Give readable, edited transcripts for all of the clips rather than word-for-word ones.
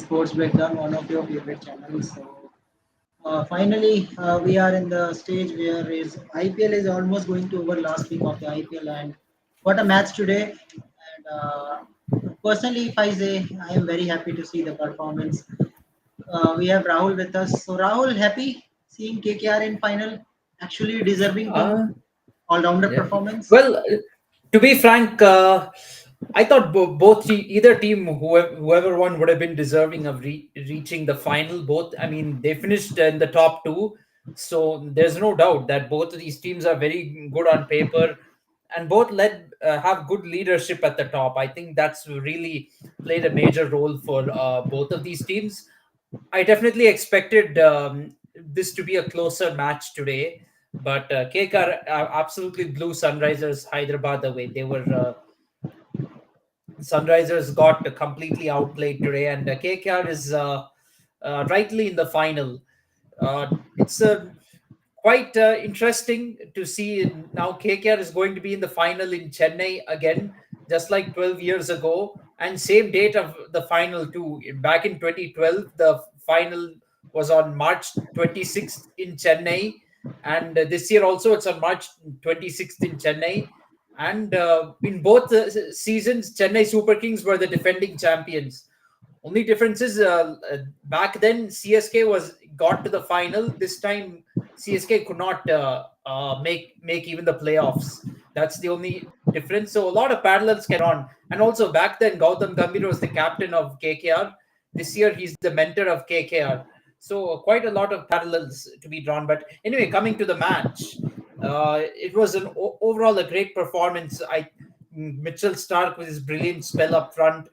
Sports Breakdown, one of your favorite channels. So finally, we are in the stage where is IPL is almost going to over last week of the IPL, and what a match today! And personally, if I say, I am very happy to see the performance. We have Rahul with us. So Rahul, happy seeing KKR in final, actually deserving Uh, team, all-rounder yeah. performance. Well, to be frank, I thought either team, whoever won, would have been deserving of reaching the final. Both, I mean, they finished in the top two, so there's no doubt that both of these teams are very good on paper, and both have good leadership at the top. I think that's really played a major role for both of these teams. I definitely expected this to be a closer match today, but KKR absolutely blew Sunrisers Hyderabad away. Sunrisers got completely outplayed today, and KKR is rightly in the final. It's quite interesting to see now KKR is going to be in the final in Chennai again, just like 12 years ago, and same date of the final too. Back in 2012, the final was on March 26th in Chennai, and this year also it's on March 26th in Chennai. And in both seasons, Chennai Super Kings were the defending champions. Only difference is back then CSK was got to the final. This time CSK could not make even the playoffs. That's the only difference. So a lot of parallels can on. And also back then Gautam Gambhir was the captain of KKR. This year he's the mentor of KKR. So quite a lot of parallels to be drawn. But anyway, coming to the match, it was overall a great performance. Mitchell Stark with his brilliant spell up front.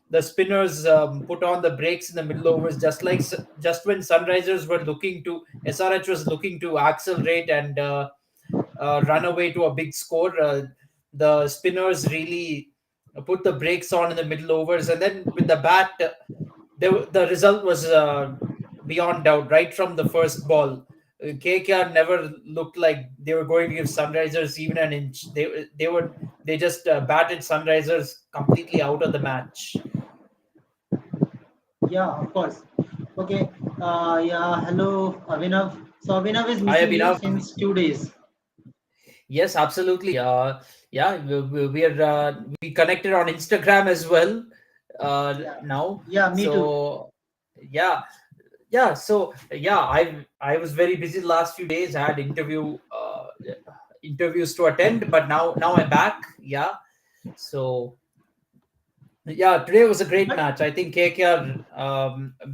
The spinners put on the brakes in the middle overs, just when Sunrisers were looking to SRH was looking to accelerate and run away to a big score. The spinners really put the brakes on in the middle overs, and then with the bat, the result was beyond doubt right from the first ball. KKR never looked like they were going to give Sunrisers even an inch. They just batted Sunrisers completely out of the match. Yeah, of course. Okay. Yeah. Hello, Avinav. So Avinav is I have missing you enough. since 2 days. Yes, absolutely. Yeah, we connected on Instagram as well Yeah. now. Yeah. Me too. So yeah, yeah. I was very busy the last few days. I had interviews to attend, but now I'm back. Yeah. So yeah, today was a great But match. I think KKR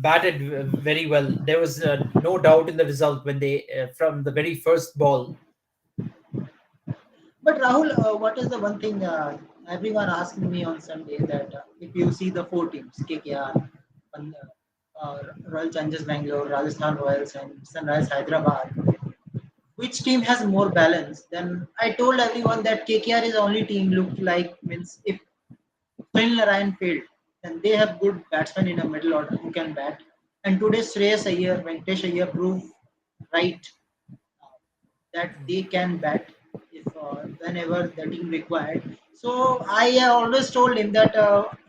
batted very well. There was no doubt in the result when they from the very first ball. but Rahul, what is the one thing everyone asking me on Sunday that if you see the four teams, KKR, Royal Challengers Bangalore, Rajasthan Royals, and Sunrise Hyderabad, which team has more balance? Then I told everyone that KKR is the only team look like means if Sunil Narayan failed, then they have good batsmen in a middle order who can bat. And today Shreyas Iyer, Venkatesh Iyer prove right that they can bat if whenever the team required. So I always told him that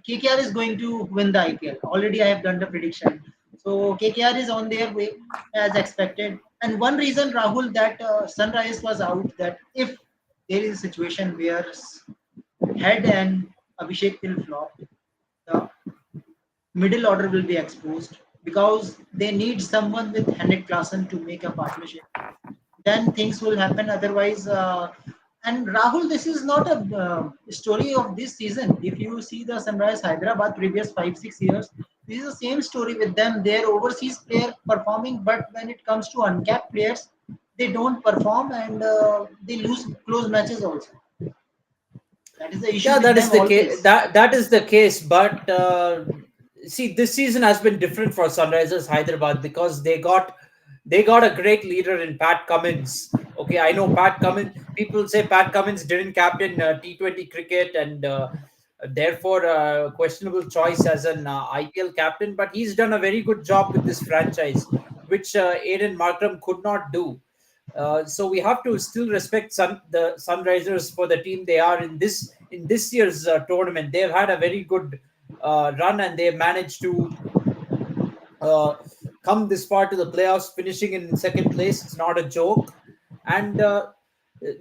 KKR is going to win the IPL. Already I have done the prediction. So KKR is on their way as expected. And one reason, Rahul, that Sunrise was out, that if there is a situation where Head and Abhishek will flop, the middle order will be exposed because they need someone with Henrik Klassen to make a partnership. Then things will happen. Otherwise, and Rahul, this is not a story of this season. If you see the Sunrise Hyderabad previous 5 6 years, this is the same story with them. Their overseas player performing, but when it comes to uncapped players, they don't perform and they lose close matches also. That is the issue Yeah, with that is them the case. always. That is the case. But see, this season has been different for Sunrisers Hyderabad because they got a great leader in Pat Cummins. Okay, I know Pat Cummins. People say Pat Cummins didn't captain T20 cricket and therefore questionable choice as an IPL captain. But he's done a very good job with this franchise, which Aiden Markram could not do. So we have to still respect the Sunrisers for the team they are in this year's tournament. They've had a very good run and they managed to uh, come this far to the playoffs, finishing in second place. It's not a joke, and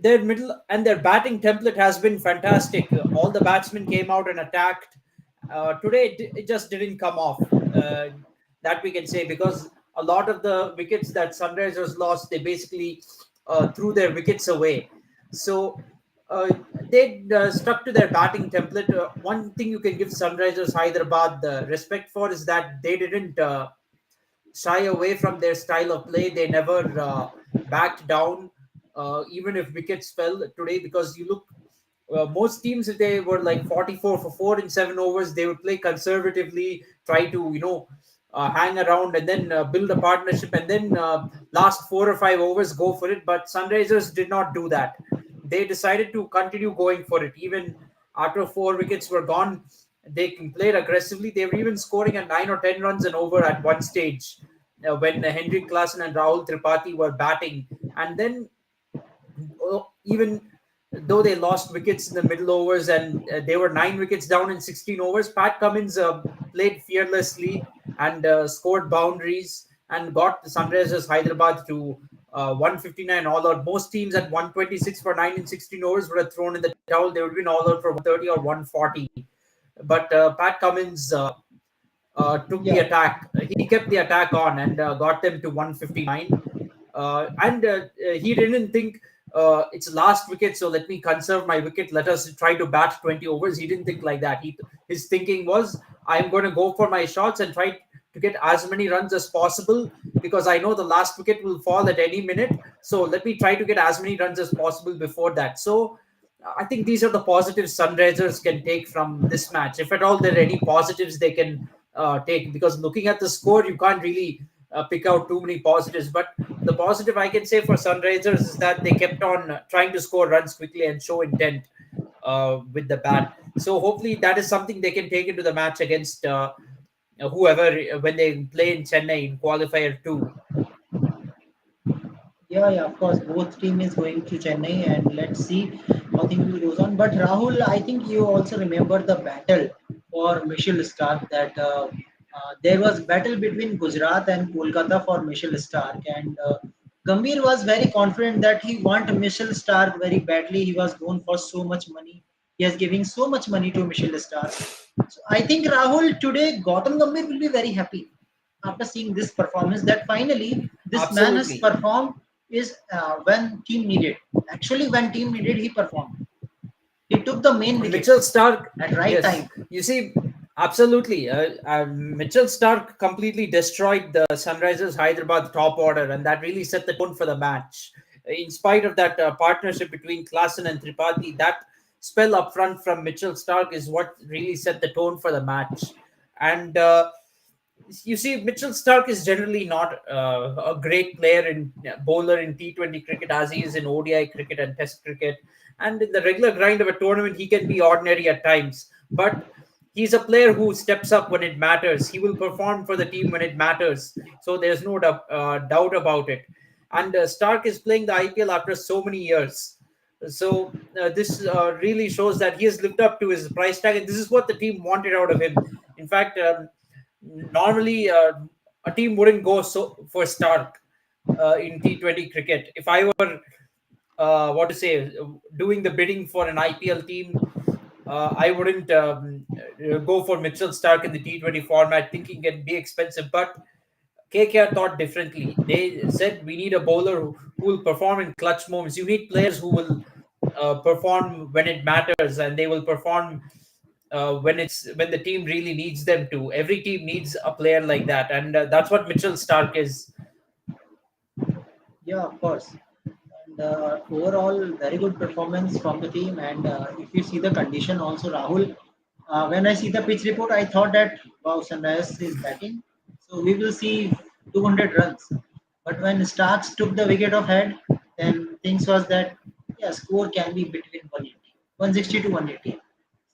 their middle and their batting template has been fantastic. All the batsmen came out and attacked. Today, it just didn't come off. That we can say, because a lot of the wickets that Sunrisers lost, they basically threw their wickets away. So uh, they stuck to their batting template. One thing you can give Sunrisers Hyderabad the respect for is that they didn't shy away from their style of play. They never backed down, even if wickets fell today. Because you look, most teams, if they were like 44 for 4 in 7 overs, they would play conservatively, try to, hang around and then build a partnership, and then last 4 or 5 overs go for it. But Sunrisers did not do that. They decided to continue going for it. Even after 4 wickets were gone, they played aggressively. They were even scoring at 9 or 10 runs an over at one stage, when Henrik Klassen and Rahul Tripathi were batting. And then, even though they lost wickets in the middle overs, and they were 9 wickets down in 16 overs, Pat Cummins played fearlessly and scored boundaries and got the Sunrisers Hyderabad to 159 all out. Most teams at 126 for 9 in 16 overs would have thrown in the towel. They would have been all out for 130 or 140. But Pat Cummins took the Yeah, attack. He kept the attack on and got them to 159. And he didn't think it's last wicket, so let me conserve my wicket. Let us try to bat 20 overs. He didn't think like that. His thinking was, I'm going to go for my shots and try to get as many runs as possible, because I know the last wicket will fall at any minute. So let me try to get as many runs as possible before that. So I think these are the positives Sunrisers can take from this match, if at all there are any positives they can take. Because looking at the score, you can't really pick out too many positives. But the positive I can say for Sunrisers is that they kept on trying to score runs quickly and show intent with the bat. So hopefully that is something they can take into the match against whoever, when they play in Chennai in qualifier 2. yeah, yeah. Of course, both team is going to Chennai, and let's see how things will goes on. But Rahul, I think you also remember the battle for Michelle Stark. That there was battle between Gujarat and Kolkata for Michelle Stark, and Gambhir was very confident that he want Michelle Stark very badly. He was known for so much money. He is giving so much money to Michelle Stark. So I think Rahul today, Gautam Gambhir will be very happy after seeing this performance, that finally this man has Absolutely. performed is when team needed. Actually, when team needed, he performed. He took the main wicket Mitchell Stark, at right yes. time. You see, absolutely. Mitchell Stark completely destroyed the Sunrisers Hyderabad top order, and that really set the tone for the match. In spite of that partnership between Klassen and Tripathi, that spell up front from Mitchell Stark is what really set the tone for the match. And you see, Mitchell Stark is generally not a great player in bowler in T20 cricket as he is in ODI cricket and Test cricket. And in the regular grind of a tournament, he can be ordinary at times. But he's a player who steps up when it matters. He will perform for the team when it matters. So there's no doubt about it. And Stark is playing the IPL after so many years. So this really shows that he has lived up to his price tag, and this is what the team wanted out of him. In fact, normally a team wouldn't go so for Stark in T20 cricket. If I were what to say, doing the bidding for an IPL team, I wouldn't go for Mitchell Stark in the T20 format, thinking it'd be expensive. But KKR thought differently. They said we need a bowler who will perform in clutch moments. You need players who will perform when it matters, and they will perform when the team really needs them to. Every team needs a player like that, and that's what Mitchell Stark is. Yeah, of course. And overall, very good performance from the team. And if you see the condition also, Rahul, when I see the pitch report, I thought that wow, Sunrise is batting, so we will see 200 runs. But when Starks took the wicket of head, then things was that yeah, score can be between 180, 160 to 180.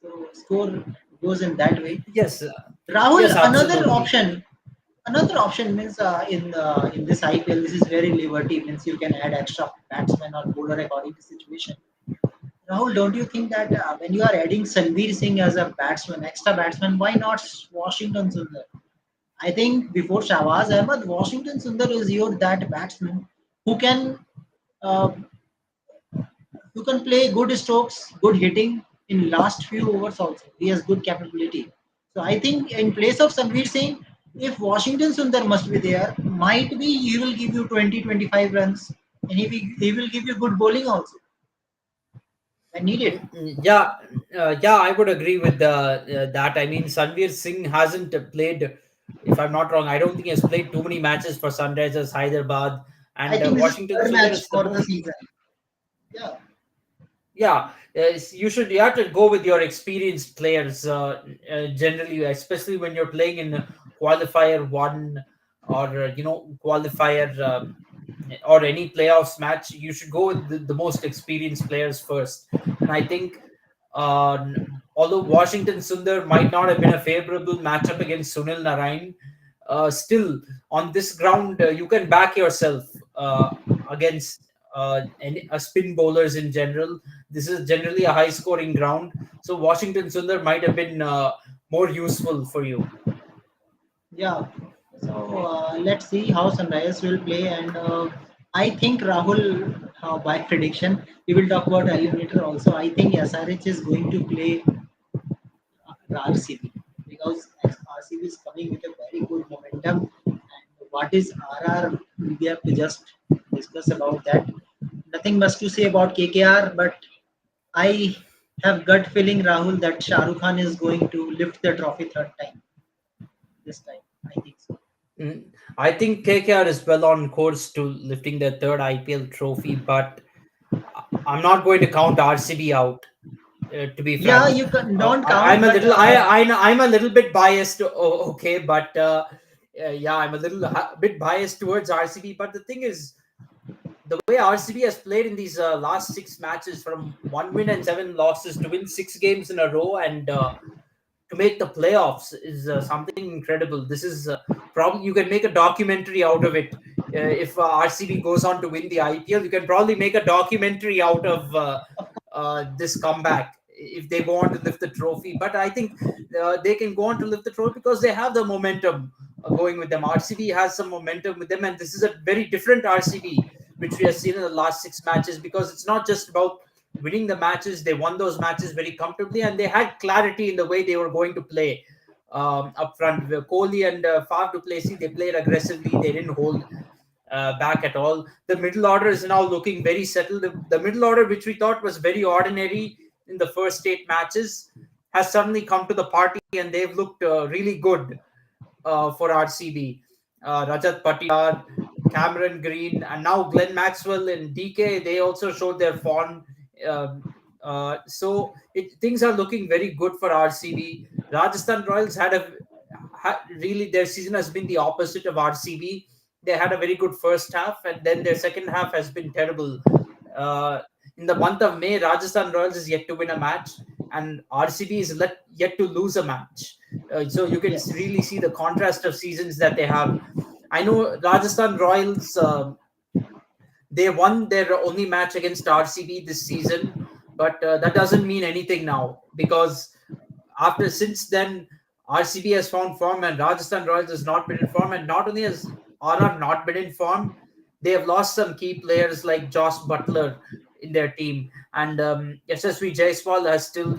So score goes in that way. Yes, Rahul, yes, absolutely. another option means in this IPL, this is very liberty means you can add extra batsman or bowler according to situation. Rahul, don't you think that when you are adding Sanveer Singh as a batsman, extra batsman, why not Washington Sundar? I think before Shahbaz Ahmed, Washington Sundar is your that batsman who can uh, who can play good strokes, good hitting in last few overs also. He has good capability. So I think in place of Sanveer Singh, if Washington Sundar must be there, might be he will give you 20-25 runs and he will give you good bowling also when needed. Yeah, yeah, I would agree with that. I mean, Sanveer Singh hasn't played, if I'm not wrong, I don't think he has played too many matches for Sunrisers Hyderabad, I and think this is Washington third Sundar match is the for the most. season. Yeah, Yeah, you have to go with your experienced players generally, especially when you're playing in qualifier one or qualifier or any playoffs match. You should go with the most experienced players first. And I think uh, although Washington Sundar might not have been a favorable matchup against Sunil Narayan, still on this ground you can back yourself against spin bowlers in general. This is generally a high scoring ground, so Washington Sundar might have been more useful for you. yeah. So let's see how Sunrise will play, and I think Rahul, by prediction, we will talk about eliminator also. I think SRH is going to play RCB because RCB is coming with a very good momentum. And what is RR? We have to just discuss about that. Nothing much to say about KKR, but I have gut feeling Rahul that Shah Rukh Khan is going to lift the trophy third time this time. I think so. Mm, I think KKR is well on course to lifting their third IPL trophy, but I'm not going to count RCB out. To be Yeah, frank, you can, don't I'm count, a but little I'm a little bit biased. Okay, but yeah, I'm a little bit biased towards RCB. But the thing is, the way RCB has played in these last six matches, from one win and seven losses to win six games in a row and to make the playoffs, is something incredible. This is probably, you can make a documentary out of it. If RCB goes on to win the IPL, you can probably make a documentary out of this comeback if they go on to lift the trophy. But I think they can go on to lift the trophy because they have the momentum going with them. RCB has some momentum with them, and this is a very different RCB which we have seen in the last six matches, because it's not just about winning the matches. They won those matches very comfortably, and they had clarity in the way they were going to play up front. Kohli and Faf du Plessis, they played aggressively. They didn't hold back at all. The middle order is now looking very settled. The middle order, which we thought was very ordinary in the first eight matches, has suddenly come to the party, and they've looked really good for RCB. Rajat Patidar, Cameron Green, and now Glenn Maxwell and DK, they also showed their form. Um, things are looking very good for RCB. Rajasthan Royals really, their season has been the opposite of RCB. They had a very good first half, and then their second half has been terrible. Uh, in the month of May, Rajasthan Royals is yet to win a match, and RCB is yet to lose a match. So you can yes, really see the contrast of seasons that they have. I know Rajasthan Royals, they won their only match against RCB this season, but that doesn't mean anything now, because after since then RCB has found form and Rajasthan Royals has not been in form. And not only has RR not been in form, they have lost some key players like Josh Butler in their team, and SSV Jaiswal has still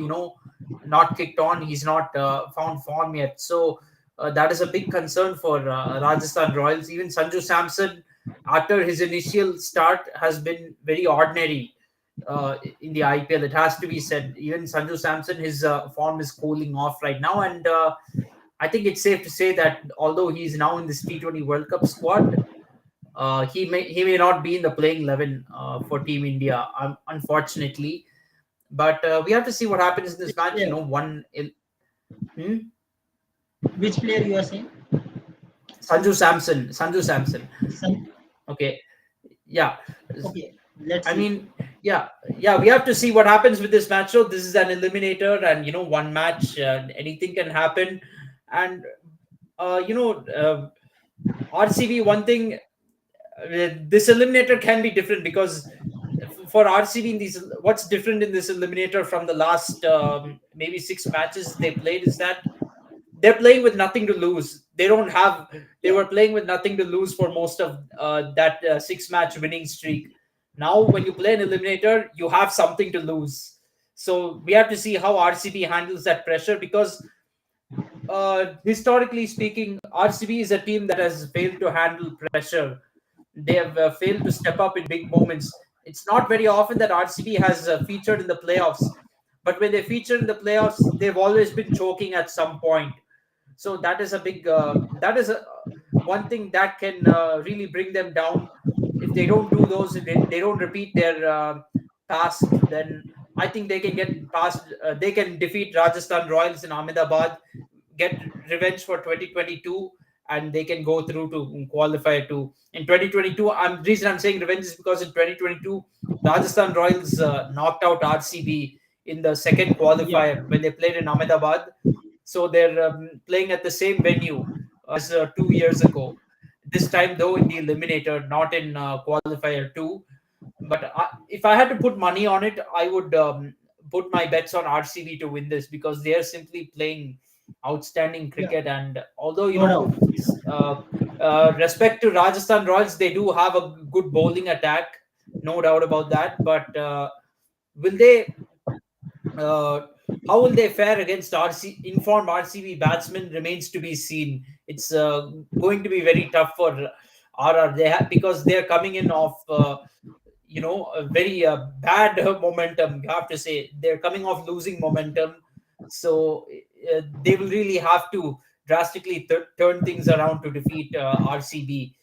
not kicked on. He's not found form yet, so that is a big concern for Rajasthan Royals. Even Sanju Samson, after his initial start, has been very ordinary in the IPL. It has to be said. Even Sanju Samson, his form is cooling off right now, and I think it's safe to say that although he's now in this T20 World Cup squad, he may not be in the playing 11 for Team India, unfortunately. But we have to see what happens in this which match. player? Hmm? Which player you are saying? Sanju Samson. Sanju Samson. Some, Okay. Yeah. okay, let's I see. mean, yeah, yeah, we have to see what happens with this match. So this is an eliminator, and one match, anything can happen. And RCB, one thing, this eliminator can be different, because for RCB in these, what's different in this eliminator from the last maybe six matches they played is that they're playing with nothing to lose. They don't have. They Yeah, were playing with nothing to lose for most of that six-match winning streak. Now, when you play an eliminator, you have something to lose. So we have to see how RCB handles that pressure, because historically speaking, RCB is a team that has failed to handle pressure. They have failed to step up in big moments. It's not very often that RCB has featured in the playoffs, but when they feature in the playoffs, they've always been choking at some point. So that is a big that is a one thing that can really bring them down. If they don't do those, if they don't repeat their past, then I think they can get past. They can defeat Rajasthan Royals in Ahmedabad, get revenge for 2022, and they can go through to qualify to in 2022. Reason I'm saying revenge is because in 2022 Rajasthan Royals knocked out RCB in the second yeah, qualifier when they played in Ahmedabad. So they're playing at the same venue as 2 years ago. This time, though, in the eliminator, not in qualifier two. But if I had to put money on it, I would put my bets on RCB to win this, because they are simply playing outstanding yeah. cricket. And although, No doubt. respect to Rajasthan Royals, they do have a good bowling attack, no doubt about that. But will they uh, how will they fare against informed RCB batsmen remains to be seen. It's going to be very tough for RR. Because they're coming in off a very bad momentum. You have to say they're coming off losing momentum, so they will really have to drastically turn things around to defeat RCB.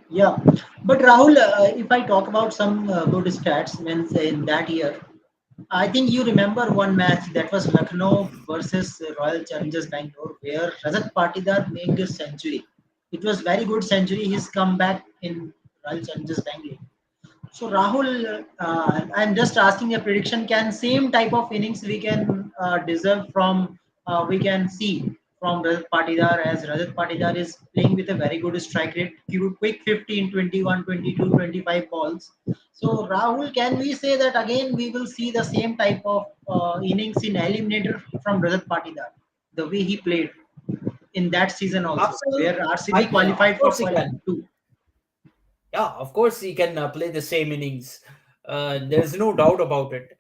Yeah, but Rahul, if I talk about some good stats, means in that year, I think you remember one match that was Lucknow versus Royal Challengers Bangalore, where Rajat Patidar made a century. It was very good century. His comeback in Royal Challengers Bangalore. So Rahul, I'm just asking a prediction. Can same type of innings we can deserve from we can see from Rajat Patidar, as Rajat Patidar is playing with a very good strike rate, quick 15, 21, 22, 25 balls. So Rahul, can we say that again we will see the same type of innings in eliminator from Rajat Patidar, the way he played in that season also, where Absolutely, RCB of qualified for course he qualifying can. too. Yeah, of course he can play the same innings. There's no doubt about it.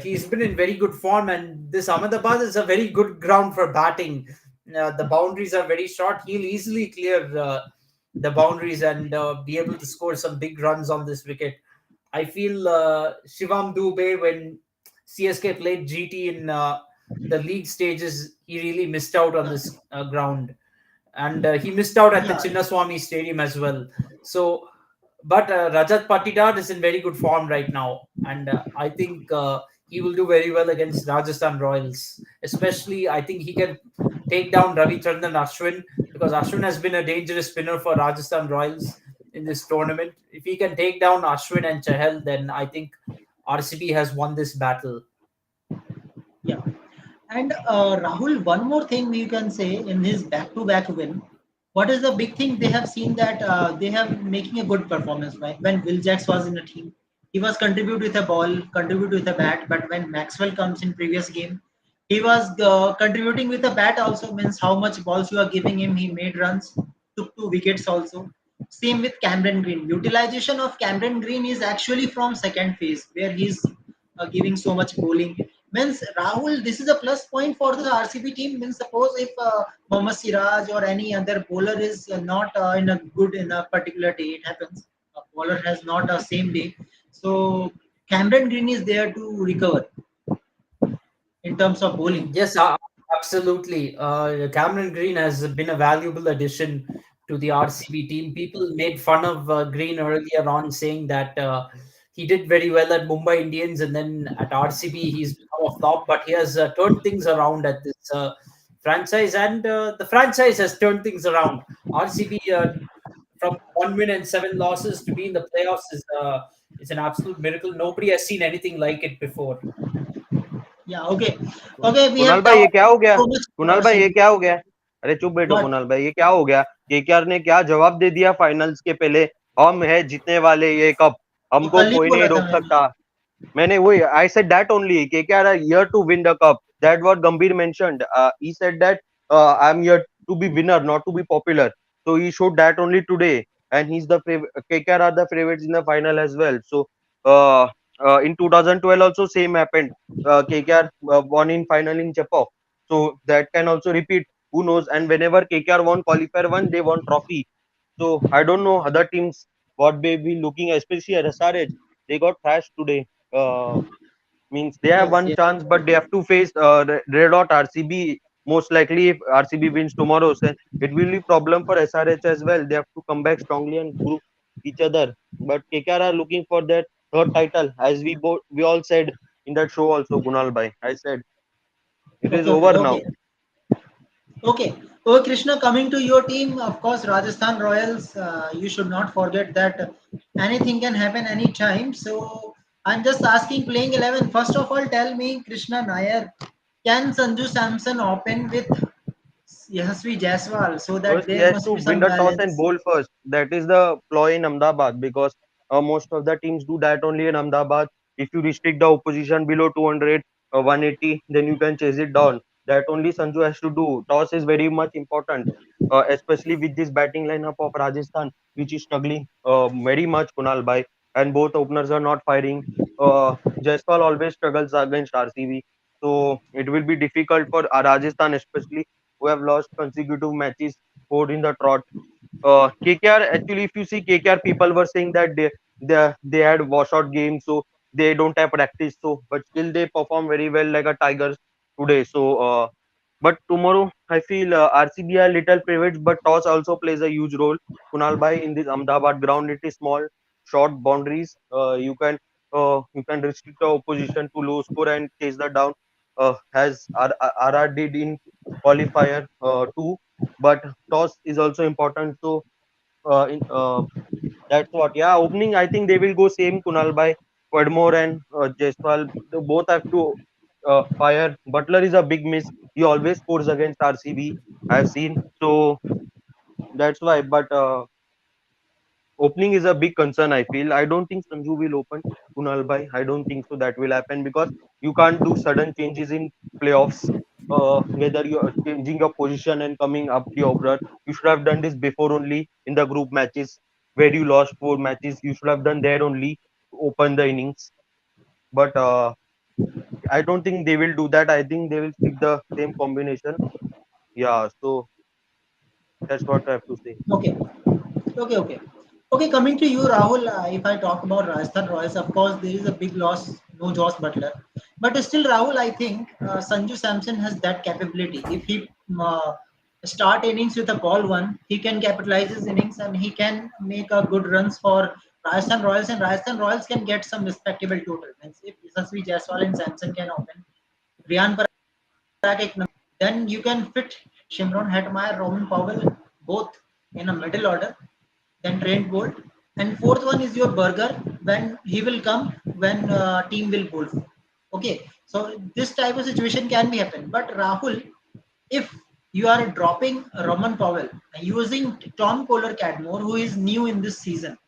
He's been in very good form, and this Ahmedabad is a very good ground for batting. The boundaries are very short. He'll easily clear the boundaries and be able to score some big runs on this wicket. I feel Shivam Dubey, when CSK played GT in the league stages, he really missed out on Yeah, this ground, and he missed out at the yeah, Chinnaswamy Stadium as well. So, but Rajat Patidar is in very good form right now, and I think he will do very well against Rajasthan Royals. Especially, I think he can take down Ravichandran Ashwin, because Ashwin has been a dangerous spinner for Rajasthan Royals in this tournament. If he can take down Ashwin and Chahal, then I think RCB has won this battle. yeah. And Rahul, one more thing we can say in his back-to-back win. What is the big thing they have seen that they have making a good performance? Right? When Will Jacks was in the team, he was contribute with a ball, contribute with a bat. But when Maxwell comes in previous game, he was contributing with a bat also. Means how much balls you are giving him, he made runs, took 2 wickets also. Same with Cameron Green. Utilization of Cameron Green is actually from second phase where he's giving so much bowling. Means Rahul, this is a plus point for the RCB team. Means suppose if Mohammad Siraj or any other bowler is not in a good in a particular day, it happens. A bowler has not a same day, so Cameron Green is there to recover in terms of bowling. Yes, absolutely. Cameron Green has been a valuable addition to the RCB team. People made fun of Green earlier on, saying that he did very well at Mumbai Indians, and then at RCB he's become a flop. But he has turned things around at this franchise, and the franchise has turned things around. RCB, from 1 win and 7 losses to be in the playoffs, is an absolute miracle. Nobody has seen anything like it before. Yeah, okay, कुन- okay. We Kunal have भाई ये talked क्या हो गया? so much Kunal भाई said. ये क्या हो गया? अरे चुप बैठो What? कुणाल भाई, ये क्या हो गया? केकेआर ने क्या जवाब दे दिया फाइनल्स के पहले? हम है जीतने वाले ये कप, वो हमको कल ही कोई नहीं बोला था रोक मैंने। सकता. मैंने वही I said that only, KKR are here to win the cup. That what Gambhir mentioned. He said that I'm here to be winner, not to be popular. So he showed that only today, and he's the KKR are the favorites in the final as well. So uh, in 2012 also same happened. KKR won in final in Japan. So that can also repeat. Who knows? And whenever KKR won qualifier one, they won trophy. So I don't know other teams what they be looking, especially at SRH. They got thrashed today. Means they have Yes, one yes. chance, but they have to face Red Hot RCB. Most likely, if RCB wins tomorrow, so it will be problem for SRH as well. They have to come back strongly and group each other. But KKR are looking for their third title, as we all said in that show also. Kunal bhai, I said it is Okay, okay, over now. okay. Okay. Oh, Krishna, coming to your team, of course, Rajasthan Royals, you should not forget that anything can happen anytime. So I'm just asking, playing 11. First of all, tell me, Krishna Nair, can Sanju Samson open with Yashasvi Jaiswal so that First, he there has must to be win some the toss and balance? bowl first. That is the ploy in Ahmedabad because most of the teams do that only in Ahmedabad. If you restrict the opposition below 200, 180, then you can chase it down. That only Sanju has to do. Toss is very much important, especially with this batting lineup of Rajasthan, which is struggling very much, Kunal Bhai, and both openers are not firing. Jaiswal always struggles against RCB, so it will be difficult for Rajasthan, especially who have lost consecutive matches, four in the trot. KKR actually, if you see KKR, people were saying that they had washout games, so they don't have practice. So, but still they perform very well like a Tigers today. So, but tomorrow I feel RCB are little favorites, but toss also plays a huge role. Kunal Bhai, in this Ahmedabad ground, it is small, short boundaries. You can restrict the opposition to low score and chase that down. As RR did in qualifier two, but toss is also important. So that's what. Yeah, opening. I think they will go same. Kunal by Quadmore and Jaiswal. They both have to fire. Butler is a big miss. He always scores against RCB. I've seen. So that's why. But opening is a big concern. I feel. I don't think Sanju will open Kunal Bhai. I don't think so. That will happen because you can't do sudden changes in playoffs. Whether you are changing your position and coming up the order, you should have done this before only in the group matches where you lost four matches. You should have done there only to open the innings. But I don't think they will do that. I think they will stick the same combination. Yeah. So that's what I have to say. Okay. Okay, okay. Okay, coming to you, Rahul, if I talk about Rajasthan Royals, of course, there is a big loss, no Josh Butler. But still, Rahul, I think Sanju Samson has that capability. If he start innings with a ball one, he can capitalize his innings and he can make a good runs for Rajasthan Royals, and Rajasthan Royals can get some respectable total. Means if Yashasvi Jaiswal and Samson can open, Brian एक number. Then you can fit Shimron Hetmeyer, Roman Powell, both in a middle order. Then Trent Bolt, and fourth one is your Burger when he will come when team will bowl. Okay, so this type of situation can be happen. But Rahul, if you are dropping Roman Powell using Tom Kohler Cadmore, who is new in this season,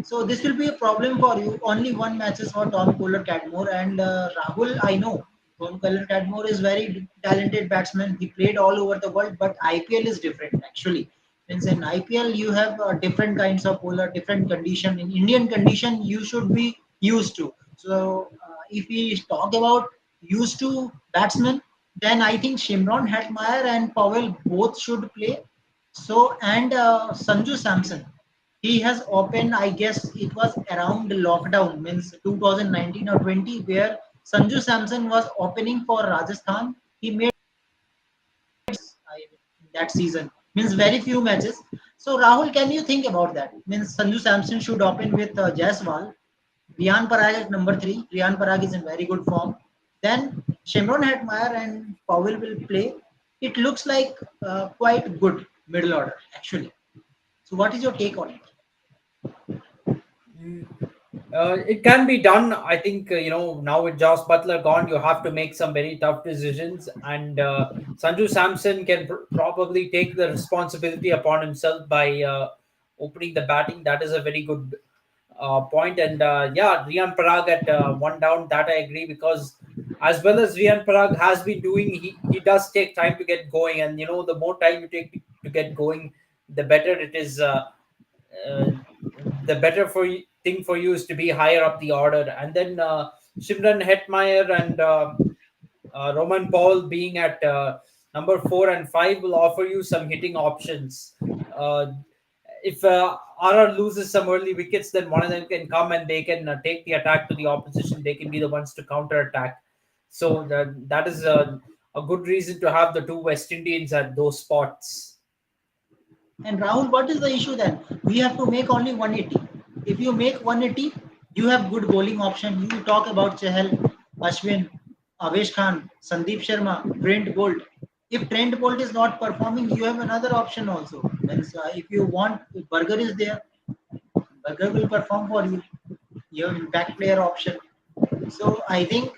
so this will be a problem for you. Only one matches for Tom Kohler Cadmore and Rahul. I know Tom Kohler Cadmore is very talented batsman. He played all over the world, but IPL is different actually. Means in IPL you have different kinds of bowler, different condition. In Indian condition, you should be used to. So if we talk about used to batsmen, then I think Shimron Hetmeyer and Powell both should play. So and Sanju Samson, he has opened, I guess it was around the lockdown, means 2019 or 20, where Sanju Samson was opening for Rajasthan. He made that season, means very few matches. So Rahul, can you think about that? Means Sanju Samson should open with Jaiswal, Riyan Parag at number three. Riyan Parag is in very good form. Then Shimron Hetmeyer and Powell will play. It looks like quite good middle order actually. So what is your take on it? Mm, it can be done. I think now with Josh Butler gone, you have to make some very tough decisions, and Sanju Samson can probably take the responsibility upon himself by opening the batting. That is a very good point. And yeah, Riyan Parag at one down. That I agree because as well as Rian Parag has been doing. He does take time to get going, and the more time you take to get going, the better it is. Uh, the better thing for you is to be higher up the order, and then Shimran Hetmeyer and Roman Paul being at number 4 and 5 will offer you some hitting options. Uh, if RR loses some early wickets, then one of them can come and they can take the attack to the opposition. They can be the ones to counter attack. So that is a good reason to have the two West Indians at those spots. And Rahul, what is the issue then? We have to make only 180. If you make 180, you have good bowling option. You talk about Chahal, Ashwin, Avesh Khan, Sandeep Sharma, Trent Bolt. If Trent Bolt is not performing, you have another option also. Means, if you want, if Burger is there, Burger will perform for you. You have impact player option. So I think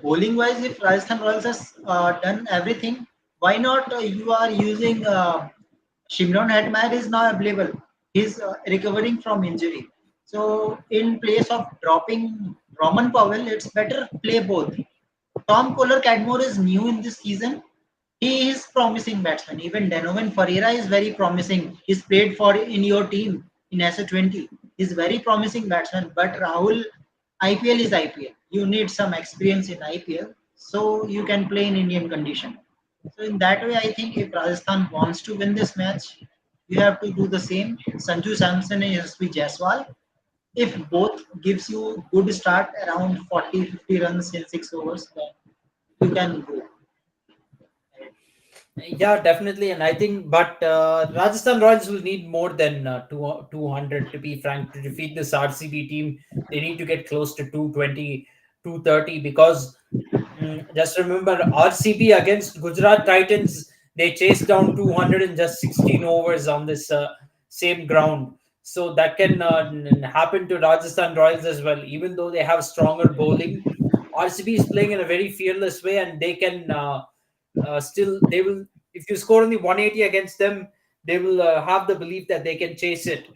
bowling wise, if Rajasthan Royals has done everything, why not you are using Shimron Hetmeyer is now available. He's recovering from injury. So in place of dropping Roman Powell, it's better play both. Tom Kohler Cadmore is new in this season. He is promising batsman. Even Danovan Ferreira is very promising. He's played for in your team in SA20. He's very promising batsman. But Rahul, IPL is IPL. You need some experience in IPL so you can play in Indian condition. So in that way, I think if Rajasthan wants to win this match, you have to do the same. Sanju Samson and Yashasvi Jaiswal. If both gives you good start around 40-50 runs in 6 overs, then you can go. Yeah, definitely. And I think, but Rajasthan Royals will need more than 200, to be frank, to defeat this RCB team. They need to get close to 220, 230, because just remember RCB against Gujarat Titans, they chased down 200 in just 16 overs on this same ground. So that can happen to Rajasthan Royals as well. Even though they have stronger bowling, RCB is playing in a very fearless way, and they can still, they will, if you score only 180 against them, they will have the belief that they can chase it.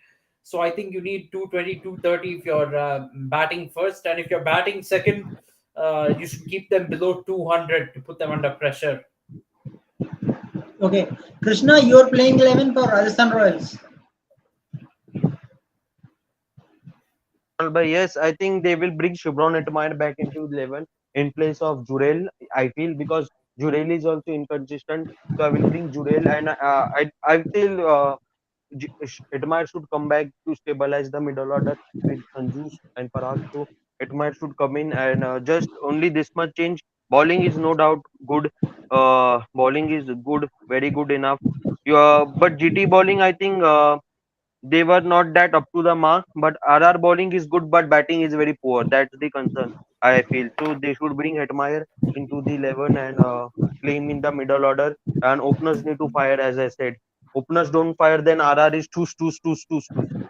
So I think you need 220, 230 if you're batting first, and if you're batting second, you should keep them below 200 to put them under pressure. Okay, Krishna, you are playing 11 for Rajasthan Royals. But yes, I think they will bring Shubron Hetmeyer back into 11 in place of Jurel. I feel because Jurel is also inconsistent, so I will bring Jurel, and I feel Hetmeyer should come back to stabilize the middle order with Sanju and Parag. So Hetmeyer should come in, and just only this much change. Bowling is no doubt good. Bowling is good, very good enough. But GT bowling, I think. They were not that up to the mark, but RR bowling is good, but batting is very poor. That's the concern I feel. So they should bring Hetmeyer into the 11 and play him in the middle order. And openers need to fire, as I said. Openers don't fire, then RR is toos, toos, toos, toos, toos.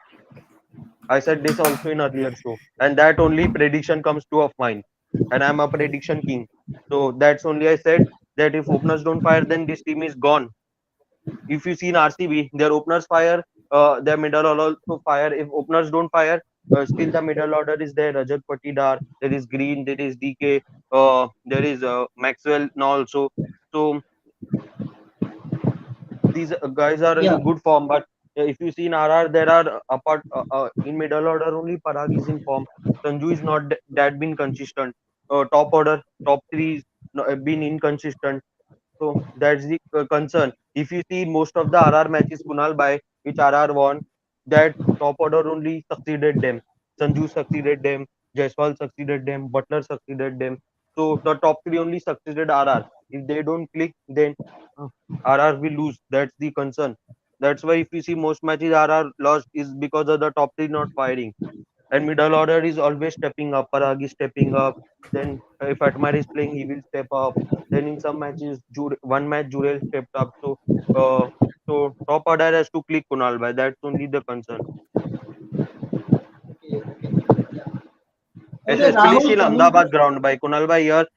I said this also in earlier show, and that only prediction comes to of mine. And I'm a prediction king. So that's only I said that if openers don't fire, then this team is gone. If you see in RCB, their openers fire, their middle order also fire. If openers don't fire, still the middle order is there. Rajat Patidar, there is Green, there is DK, there is Maxwell now also. So these guys are Yeah, in good form. But if you see in RR, there are apart in middle order only Parag is in form. Sanju is not that been consistent. Top order, top three is been inconsistent. So that's the concern. If you see most of the RR matches, Kunal by which RR won, that top order only succeeded them. Sanju succeeded them, Jaiswal succeeded them, Butler succeeded them. So the top three only succeeded RR. If they don't click, then RR will lose. That's the concern. That's why if you see most matches RR lost is because of the top three not firing. And middle order is always stepping up. Parag is stepping up. Then if Atmar is playing, he will step up. Then in some matches, one match Jurel stepped up. Uh, so top order has to click Kunal by. That's only the concern. okay, okay. Yeah. Okay, Especially Rahul, in coming to Ahmedabad ground by Kunal by here,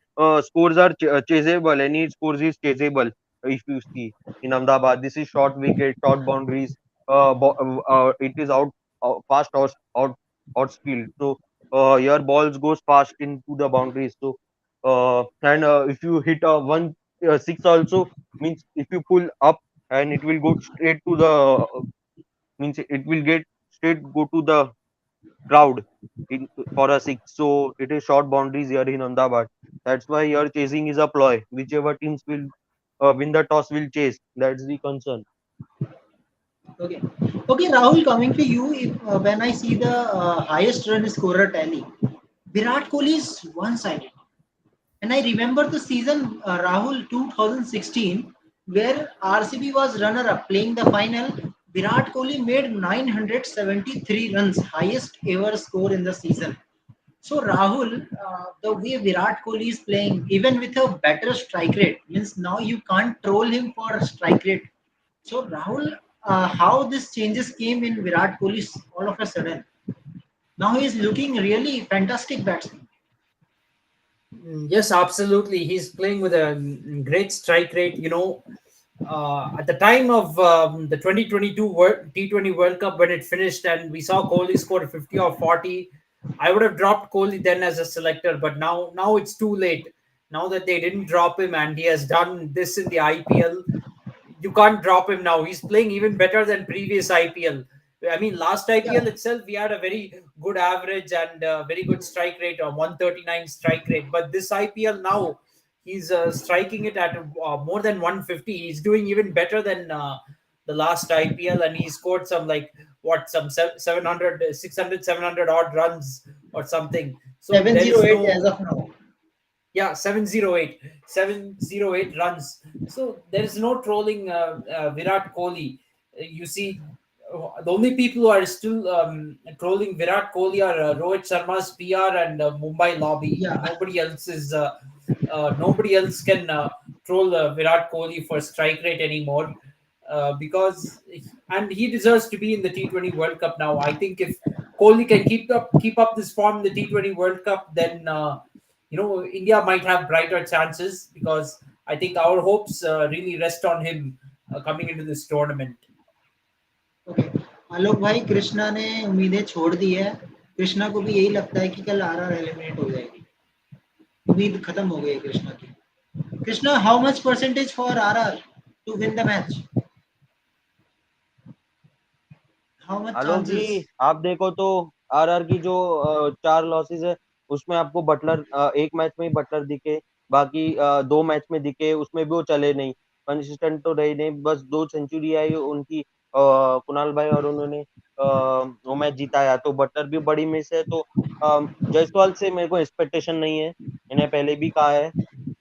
scores are chaseable. Any scores is chaseable. If you see in Ahmedabad, this is short wicket, short boundaries. It is fast out outfield. So your balls goes fast into the boundaries. So And if you hit a one six also, means if you pull up and it will go straight to the means it will get straight go to the crowd in for a six. So it is short boundaries here in Ahmedabad. That's why your chasing is a ploy. Whichever teams will win the toss will chase. That's the concern. Okay. Okay, Rahul, coming to you, if when I see the highest run scorer tally, Virat Kohli is one-sided. And I remember the season, Rahul 2016, where RCB was runner-up playing the final. Virat Kohli made 973 runs, highest ever score in the season. So Rahul, the way Virat Kohli is playing, even with a better strike rate, means now you can't troll him for strike rate. So Rahul, how this changes came in Virat Kohli all of a sudden. Now he is looking really fantastic batsman. Yes, absolutely. He's playing with a great strike rate. At the time of the 2022 T20 World Cup when it finished and we saw Kohli score 50 or 40, I would have dropped Kohli then as a selector. But now it's too late. Now that they didn't drop him and he has done this in the IPL, you can't drop him now. He's playing even better than previous IPL. I mean, last Yeah, IPL itself, we had a very good average and very good strike rate, or 139 strike rate. But this IPL now, he's striking it at more than 150. He's doing even better than the last IPL, and he scored some like what some 700, 600, 700 odd runs or something. So there is 708 as no, of now. yeah, 708 runs. So there is no trolling Virat Kohli. You see, the only people who are still trolling Virat Kohli are Rohit Sharma's PR and Mumbai lobby. Yeah, Nobody else can troll Virat Kohli for strike rate anymore, and he deserves to be in the T20 World Cup now. I think if Kohli can keep up this form in the T20 World Cup, then India might have brighter chances, because I think our hopes really rest on him coming into this tournament. Okay. Alok भाई, कृष्णा ने उम्मीदें छोड़ दी है। कृष्णा को भी यही लगता है कि कल आरआर एलिमिनेट हो जाएगी। उम्मीद खत्म हो गई है कृष्णा की। Krishna, how much percentage for RR to win the match? How much Alok ji, chances? आप देखो तो आरआर की जो चार लॉसेस है उसमें आपको बटलर एक मैच में ही बटलर दिखे, बाकी दो मैच में दिखे उसमें भी वो चले नहीं, कंसिस्टेंट तो रही नहीं, बस दो सेंचुरी आई उनकी कुणाल भाई और उन्होंने वो मैच जिताया, तो बटलर भी बड़ी मिस है। तो जायसवाल से मेरे को एक्सपेक्टेशन नहीं है, इन्हें पहले भी कहा है,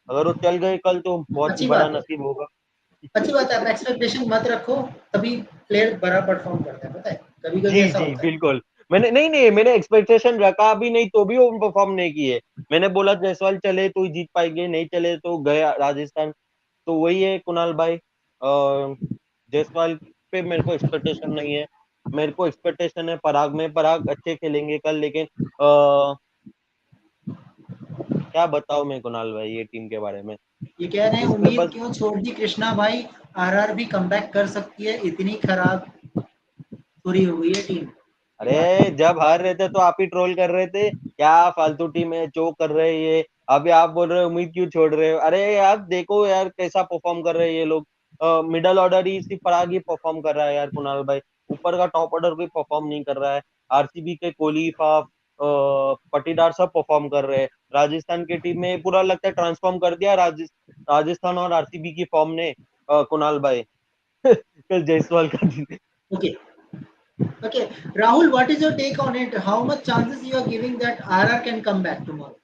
अगर वो चल गए कल तो बहुत अच्छी बड़ा बात है। नसीब होगा। अच्छी बात है, आप एक्सपेक्टेशन मत रखो, तभी प्लेयर बड़ा परफॉर्म करता है, पता है? कभी-कभी जी ऐसा जी होता है। बिल्कुल। मैंने एक्सपेक्टेशन रखा भी नहीं तो भी वो परफॉर्म नहीं किए। मैंने बोला जायसवाल चले तो ही जीत पाएंगे, नहीं चले तो गया राजस्थान। तो वही है कुणाल भाई, जायसवाल पे मेरे को एक्सपेक्टेशन नहीं है। मेरे को एक्सपेक्टेशन है पराग में, पराग अच्छे खेलेंगे कल, लेकिन क्या बताऊं मैं कुणाल भाई ये टीम के बारे में, ये कह रहे हैं इसमें उम्मीद बस। क्यों छोड़ दी कृष्णा भाई, आरआर भी कमबैक कर सकती है, इतनी खराब पूरी हो गई है टीम। ये अरे बात है। जब हार रहे थे तो आप ही ट्रोल कर रहे थे, क्या फालतू टीम है, चोक कर रहे हैं ये। अभी आप बोल रहे हो उम्मीद क्यों छोड़ रहे हो? अरे यार देखो यार कैसा परफॉर्म कर रहे हैं ये लोग। मिडल ऑर्डर ही सिर्फ पराग ही परफॉर्म कर रहा है यार कुणाल भाई, ऊपर का टॉप ऑर्डर कोई परफॉर्म नहीं कर रहा है। आरसीबी के कोहली, फाफ, पटीदार सब परफॉर्म कर रहे हैं। राजस्थान की टीम में पूरा लगता है ट्रांसफॉर्म कर दिया राजस्थान और आरसीबी की फॉर्म ने, कुणाल भाई। कल जायसवाल का दिन। Okay, okay. Rahul, what is your take on it? How much chances you are giving that RR can come back tomorrow?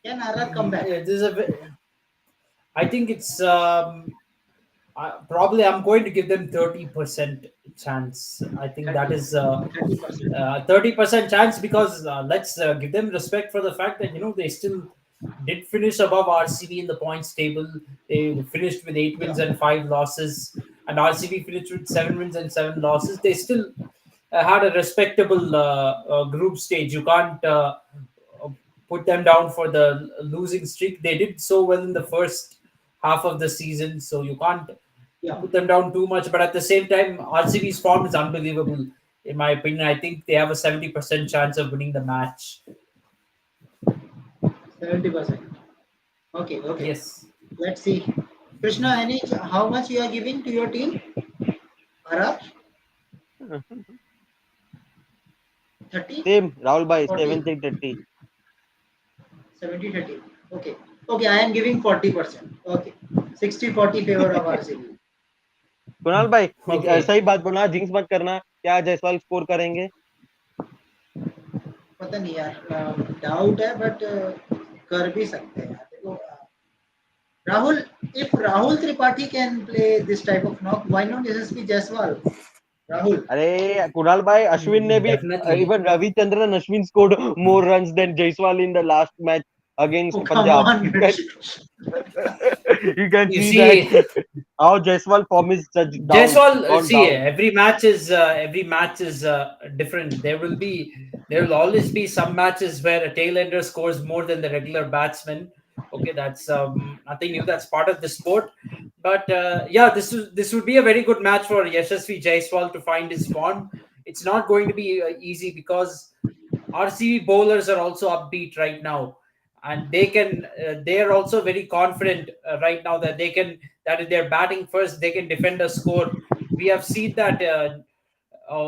Can RR come back? It is I think it's probably I'm going to give them 30% chance. I think that 30, is 30%. 30% chance, because let's give them respect for the fact that they still did finish above RCB in the points table. They finished with 8 wins Yeah, and 5 losses, and RCB finished with 7 wins and 7 losses. They still had a respectable group stage. You can't put them down for the losing streak. They did so well in the first half of the season, so you can't yeah. put them down too much. But at the same time, RCB's form is unbelievable, in my opinion. I think they have a 70% chance of winning the match. 70%. Okay, okay. Yes. Let's see. Krishna, any how much you are giving to your team? RR? 30? Same, Rahul bhai, 40? 70-30. 70, 30. Okay. Okay, I am giving 40%. Okay. 60-40 favor of RCB. Kunal भाई एक Okay. सही बात बोलना, jinx मत करना, क्या Jaiswal score करेंगे? पता नहीं यार, डाउट है बट कर भी सकते हैं यार देखो। Rahul, if Rahul Tripathi can play this type of knock, why not SSP Jaiswal? Rahul, अरे कुणाल भाई, अश्विन ने भी, Definitely. Even Ravichandran Ashwin scored more runs than Jaiswal in the last match against oh come Punjab. on, You can You see that see, how Jaiswal form is such down, Jaiswal, gone see, down. every match is different. There will always be some matches where a tail ender scores more than the regular batsman. Okay, that's nothing new. That's part of the sport. But yeah, this would be a very good match for Yashasvi Jaiswal to find his form. It's not going to be easy because RCB bowlers are also upbeat right now, and they are also very confident right now that that if they're batting first, they can defend a score. We have seen that.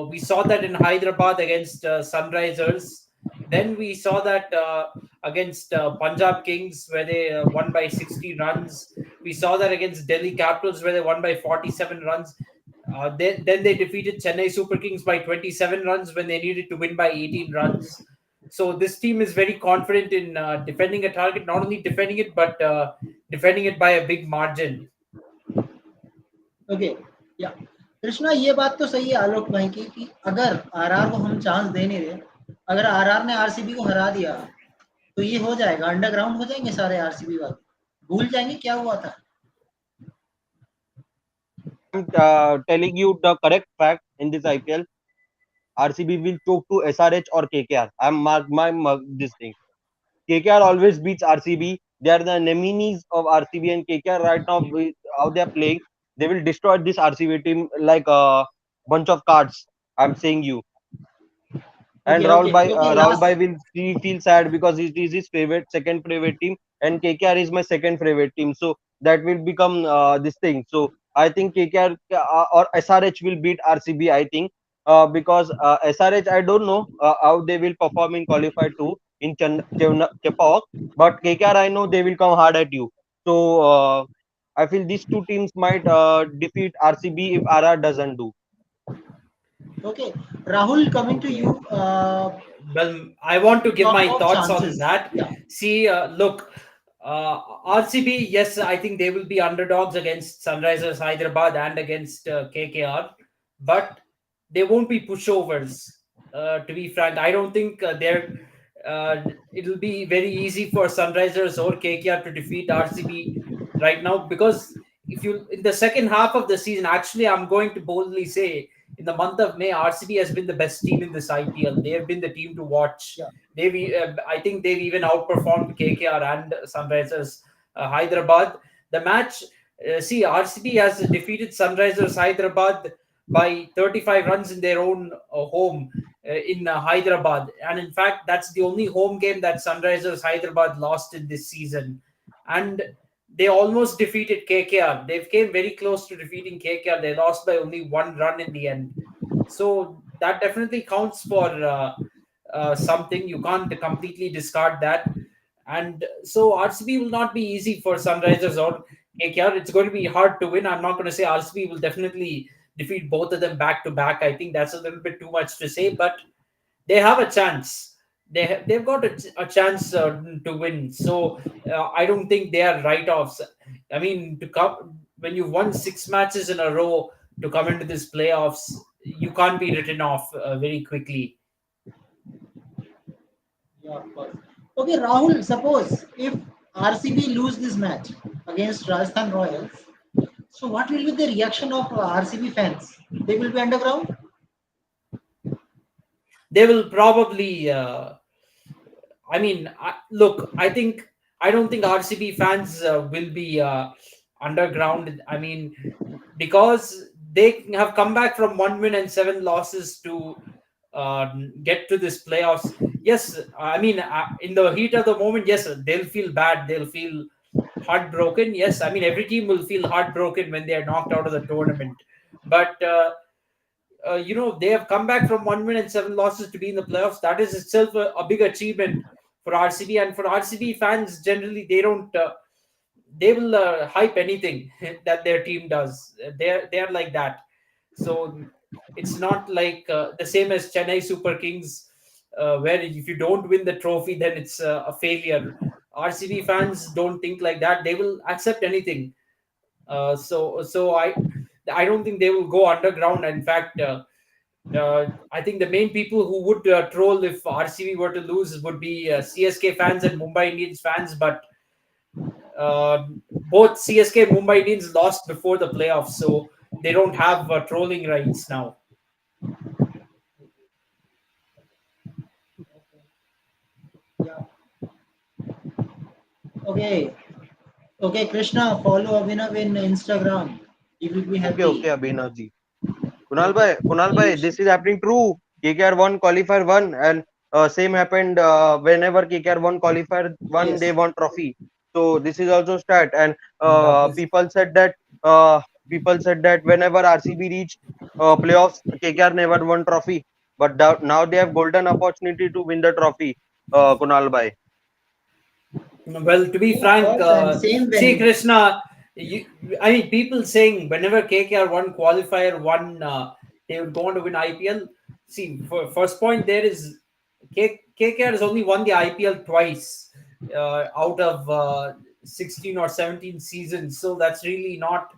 We saw that in Hyderabad against Sunrisers. Then we saw that against Punjab Kings, where they won by 60 runs. We saw that against Delhi Capitals, where they won by 47 runs. Then they defeated Chennai Super Kings by 27 runs when they needed to win by 18 runs. So this team is very confident in defending a target, not only defending it, but defending it by a big margin. Okay या कृष्णा, ये बात तो सही है आलोक भाई की कि अगर आरआर को हम चांस दे नहीं रहे, अगर आरआर ने आरसीबी को हरा दिया तो ये हो जाएगा, अंडरग्राउंड हो जाएंगे सारे आरसीबी वाले, भूल जाएंगे क्या हुआ था। I'm telling you the correct fact in this IPL. RCB will choke to SRH or KKR. I'm mark this thing. KKR always beats RCB. They are the nominees of RCB, and KKR right now how they are playing, they will destroy this RCB team like a bunch of cards. I'm saying you. And okay okay okay Rahul last Bhai will feel sad because it is his favorite second favorite team, and KKR is my second favorite team. So that will become this thing. So I think KKR or SRH will beat RCB. I think because SRH, I don't know how they will perform in qualifier two in Chepauk, but KKR I know they will come hard at you. So I feel these two teams might defeat RCB if RR doesn't do. Okay Rahul, coming to Okay. You, Well, I want to give talk my about thoughts on chances that. Yeah See, look, RCB, yes, I think they will be underdogs against Sunrisers Hyderabad and against KKR, but they won't be pushovers. To be frank, I don't think it'll be very easy for Sunrisers or KKR to defeat RCB right now, because if you in the second half of the season, actually, I'm going to boldly say in the month of May, RCB has been the best team in this IPL. They have been the team to watch. या I think they've even outperformed KKR and Sunrisers Hyderabad. The match, see, RCB has defeated Sunrisers Hyderabad by 35 runs in their own home in Hyderabad. And in fact, that's the only home game that Sunrisers Hyderabad lost in this season. And they almost defeated KKR. They came very close to defeating KKR. They lost by only 1 run in the end. So that definitely counts for something. You can't completely discard that. And so RCB will not be easy for Sunrisers or KKR. It's going to be hard to win. I'm not going to say RCB will definitely defeat both of them back to back. I think that's a little bit too much to say, but they have a chance. They've got a chance to win. So I don't think they are write-offs. I mean, to come when you've won 6 matches in a row to come into this playoffs, you can't be written off very quickly. of course. Okay, Rahul, suppose if RCB lose this match against Rajasthan Royals, so what will be the reaction of RCB fans? They will be underground. They will probably. Look, I don't think RCB fans will be underground. I mean, because they have come back from 1 win and 7 losses to get to this playoffs. Yes, I mean, in the heat of the moment, yes, they'll feel bad, they'll feel heartbroken. Yes, I mean, every team will feel heartbroken when they are knocked out of the tournament. But they have come back from 1 win and 7 losses to be in the playoffs. That is itself a big achievement for RCB. And for RCB fans, generally, they don't. They will hype anything that their team does. They're like that. So it's not like the same as Chennai Super Kings, where if you don't win the trophy, then it's a failure. RCB fans don't think like that. They will accept anything. So I don't think they will go underground. In fact, I think the main people who would troll if RCB were to lose would be CSK fans and Mumbai Indians fans. But both CSK and Mumbai Indians lost before the playoffs, so they don't have trolling rights now. Yeah. Okay. Okay, Krishna, follow Abhinav in Instagram. He will be Okay, happy. Abhinav ji. Okay. Kunal He bhai, will. this is happening true. KKR won qualifier one, and same happened whenever KKR won qualifier one, they Yes. won trophy. So this is also stat. And That is uh, people said that whenever RCB reached playoffs, KKR never won trophy. But now they have golden opportunity to win the trophy. Kunal bhai. well. To be Yeah, of frank, course. And same see, when. Krishna, you, I mean, people saying whenever KKR won qualifier one, they would go on to win IPL. See, for first point, there is KKR has only won the IPL twice out of 16 or 17 seasons, so that's really not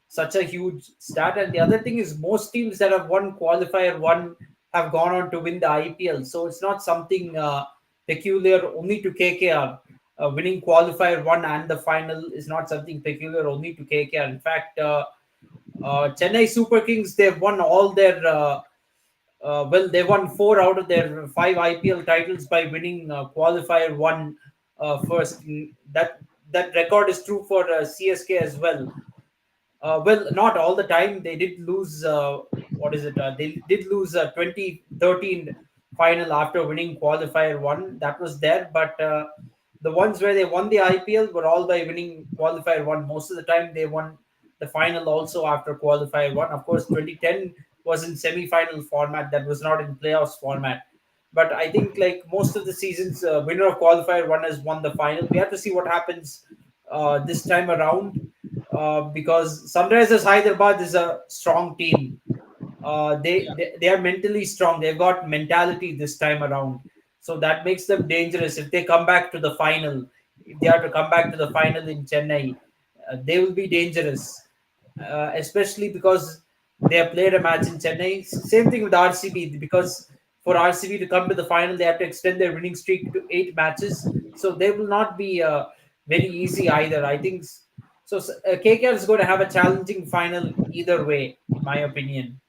such a huge stat. And the other thing is, most teams that have won qualifier one have gone on to win the IPL, so it's not something peculiar only to KKR. Winning qualifier one and the final is not something peculiar only to KKR. In fact, Chennai Super Kings, they've won all their they won 4 out of their 5 IPL titles by winning qualifier one first. That record is true for CSK as well. Well, not all the time. They did lose. What is it? They did lose 2013 final after winning qualifier one. That was there, but the ones where they won the IPL were all by winning qualifier one. Most of the time, they won the final also after qualifier one. Of course, 2010 was in semi-final format. That was not in playoffs format. But I think like most of the seasons, winner of qualifier one has won the final. We have to see what happens this time around because Sunrisers Hyderabad is a strong team. Yeah. They are mentally strong. They've got mentality this time around, so that makes them dangerous. If they come back to the final, if they are to come back to the final in Chennai, they will be dangerous, especially because they have played a match in Chennai. Same thing with RCB because for RCB to come to the final, they have to extend their winning streak to 8 matches. So they will not be very easy either. I think so. KKR is going to have a challenging final either way, in my opinion.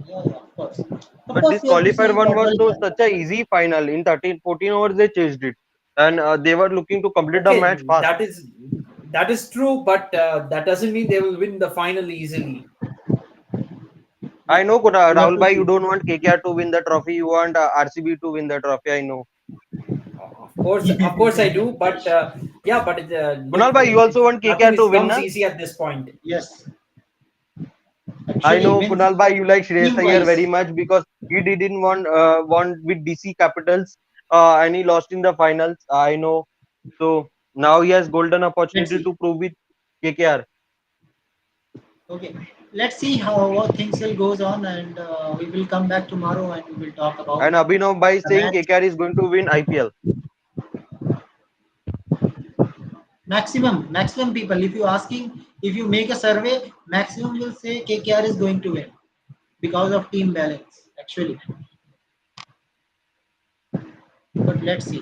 Yeah, yeah, of course. Of But course, this we have to qualifier see one what was will so happen. such a easy final. In 13, 14 overs, they chased it. And they were looking to complete the Okay, match fast. that is true, but that doesn't mean they will win the final easily. Yeah, I know, we have Rahul to bhai, you see. don't want KKR to win the trophy. You want RCB to win the trophy. I know. Of course, I do, but yeah, but Kunal look, bhai, you also want nothing KKR is to win, comes na? easy at this point. Yes. I Actually, know, means Kunal bhai, you like Shreyas team Iyer very wise. much because he didn't want with DC Capitals and he lost in the finals. I know. So now he has golden Let's opportunity see. to prove with KKR. Okay. Let's see how things will goes on, and we will come back tomorrow and we will talk about And Abhinav bhai the saying match. KKR is going to win IPL. Maximum people. If you asking, if you make a survey, maximum will say KKR is going to win because of team balance. Actually, but let's see.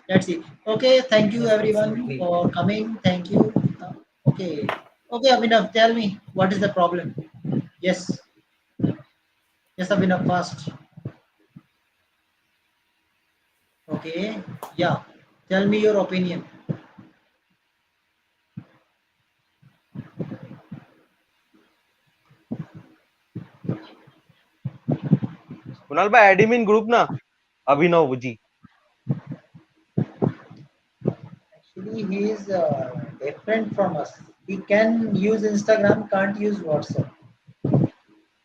Let's see. Okay. Thank you Yes, everyone absolutely. for coming. Thank you. Okay. Okay, Abhinav, tell me what is the problem? Yes. Yes, Abhinav, first. Okay. Yeah. Tell me your opinion. Kunal bhai, add him in group na. Abhinav ji. Actually, he is different from us. He can use Instagram, can't use WhatsApp.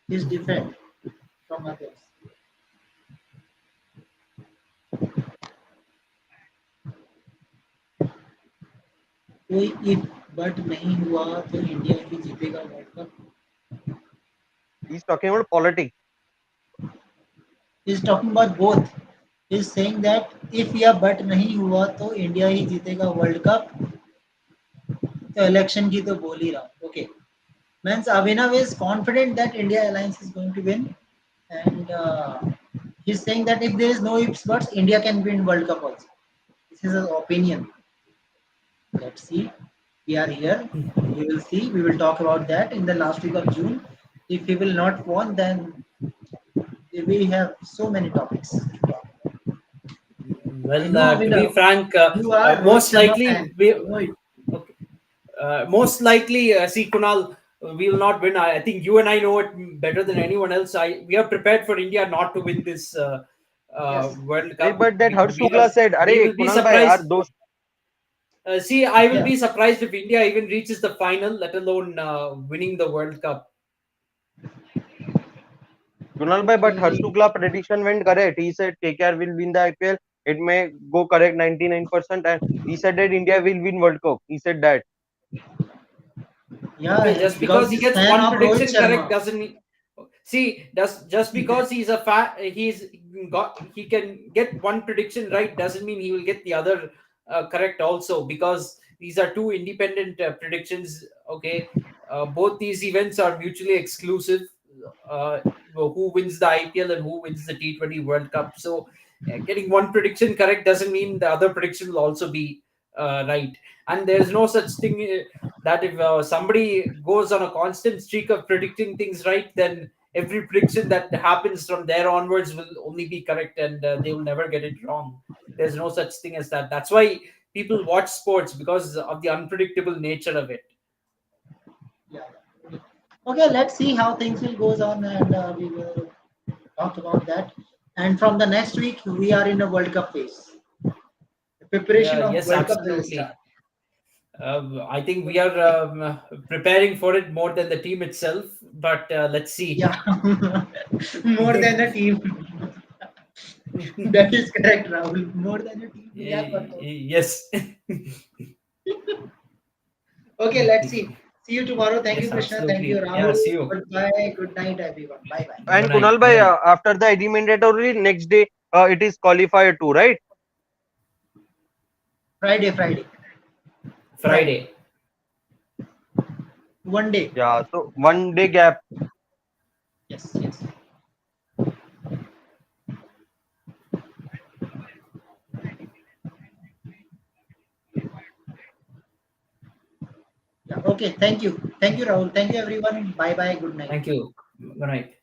He's different from others. कोई if but नहीं हुआ तो India ही जीतेगा world cup. He's talking about politics. He's talking about both. He's saying that if यह but नहीं हुआ तो India ही जीतेगा वर्ल्ड कप. तो इलेक्शन की तो बोल ही रहा हूँ. Okay. Means Abhinav is confident that India Alliance is going to win, and he's saying that if there is no ifs buts, India can win World Cup also. This is his opinion. Let's see. We are here. We will see. We will talk about that in the last week of June. If he will not won, then we have so many topics to talk about. I Well, know to be Abhinav, frank, you are Rohit most Sharma likely fan. we I know it. okay. Most likely, see Kunal, we will not win. I think you and I know it better than anyone else. We are prepared for India not to win this Yes. World Arey, Cup. but that Harsh We are. Shukla said, We Arey, will be Kunal bhai, our surprised. dost. See, I will Yeah. be surprised if India even reaches the final, let alone winning the World Cup. Kunal bhai, but Harsh Okay. Shukla prediction went correct. He said KKR will win the IPL. It may go correct 99%, and he said that India will win World Cup. He said that. Yeah, Okay, just because because he he's gets fan one of Rohit prediction correct Sharma. doesn't mean. See, just because he can get one prediction right doesn't mean he will get the other correct also, because these are two independent predictions. Okay, both these events are mutually exclusive. Who wins the IPL and who wins the T20 World Cup? So, getting one prediction correct doesn't mean the other prediction will also be right. And there's no such thing that if somebody goes on a constant streak of predicting things right, then every prediction that happens from there onwards will only be correct, and they will never get it wrong. There's no such thing as that. That's why people watch sports, because of the unpredictable nature of it. Yeah. Okay, let's see how things will goes on, and we will talk about that. And from the next week, we are in a World Cup phase. The preparation of Yes, World Cup will start. absolutely. I think we are preparing for it more than the team itself, but let's see. Yeah, more than a team. That is correct, Rahul. More than a team. Yeah, perfect. Yes. Okay, let's see. See you tomorrow. Thank you, Yes, Krishna. Thank you, absolutely. Yeah, Rahul. see you. Goodbye. Good night, everyone. Bye bye. Good And Kunal night. Good bhai, night. after the eliminatory, next day it is qualifier too, right? Friday, Friday, Friday. Friday. One day. Yeah, so 1 day gap. Yes, yes. Yeah. Okay. Thank you. Thank you, Rahul. Thank you, everyone. Bye bye. Good night. Thank you. Good night.